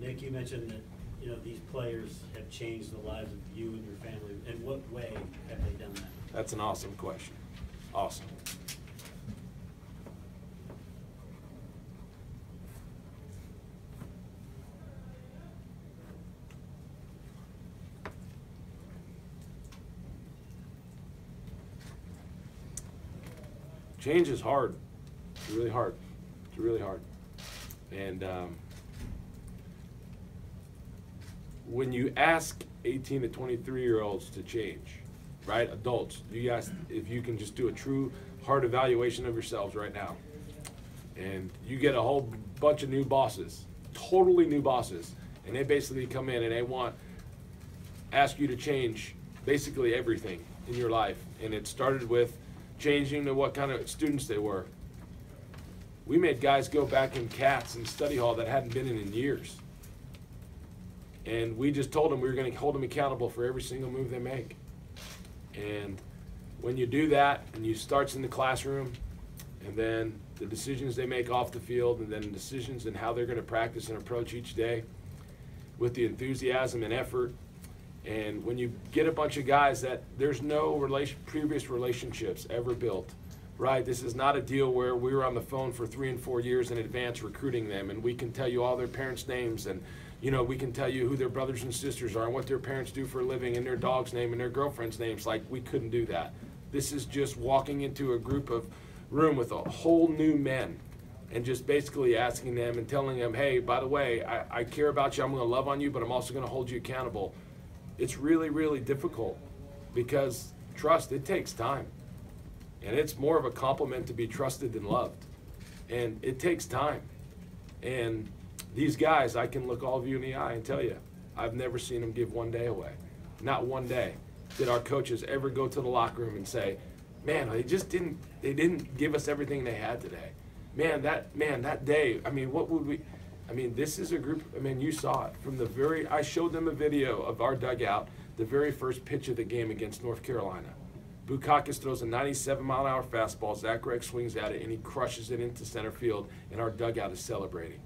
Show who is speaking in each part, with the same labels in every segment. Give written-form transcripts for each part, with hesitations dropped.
Speaker 1: Nick, you mentioned that these players have changed the lives of you and your family. In what way have they done that?
Speaker 2: That's an awesome question. Awesome. Change is hard. It's really hard. It's really hard. And when you ask 18 to 23-year-olds to change, right, adults, you guys, if you can just do a true hard evaluation of yourselves right now, and you get a whole bunch of new bosses, totally new bosses, and they basically come in and they ask you to change basically everything in your life. And it started with changing to what kind of students they were. We made guys go back in cats and study hall that hadn't been in years. And we just told them we were going to hold them accountable for every single move they make. And when you do that, and you starts in the classroom, and then the decisions they make off the field, and then decisions in how they're going to practice and approach each day with the enthusiasm and effort. And when you get a bunch of guys that there's no previous relationships ever built, right? This is not a deal where we were on the phone for 3 and 4 years in advance recruiting them, and we can tell you all their parents' names, and we can tell you who their brothers and sisters are and what their parents do for a living and their dog's name and their girlfriend's names. Like, we couldn't do that. This is just walking into a room with a whole new men and just basically asking them and telling them, hey, by the way, I care about you, I'm going to love on you, but I'm also going to hold you accountable. It's really, really difficult because trust, it takes time. And it's more of a compliment to be trusted than loved. And it takes time. And these guys, I can look all of you in the eye and tell you, I've never seen them give one day away. Not one day did our coaches ever go to the locker room and say, man, they didn't give us everything they had today. Man, that day, what would we, this is a group, you saw it from I showed them a video of our dugout, the very first pitch of the game against North Carolina. Bukakis throws a 97-mile-an-hour fastball, Zach Gregg swings at it, and he crushes it into center field, and our dugout is celebrating.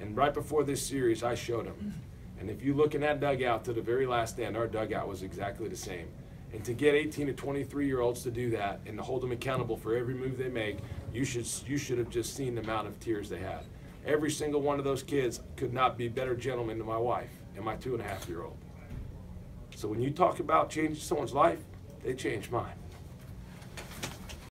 Speaker 2: And right before this series, I showed them. And if you look in that dugout to the very last end, our dugout was exactly the same. And to get 18 to 23-year-olds to do that and to hold them accountable for every move they make, you should have just seen the amount of tears they had. Every single one of those kids could not be better gentlemen than my wife and my 2.5-year-old. So when you talk about changing someone's life, they changed mine.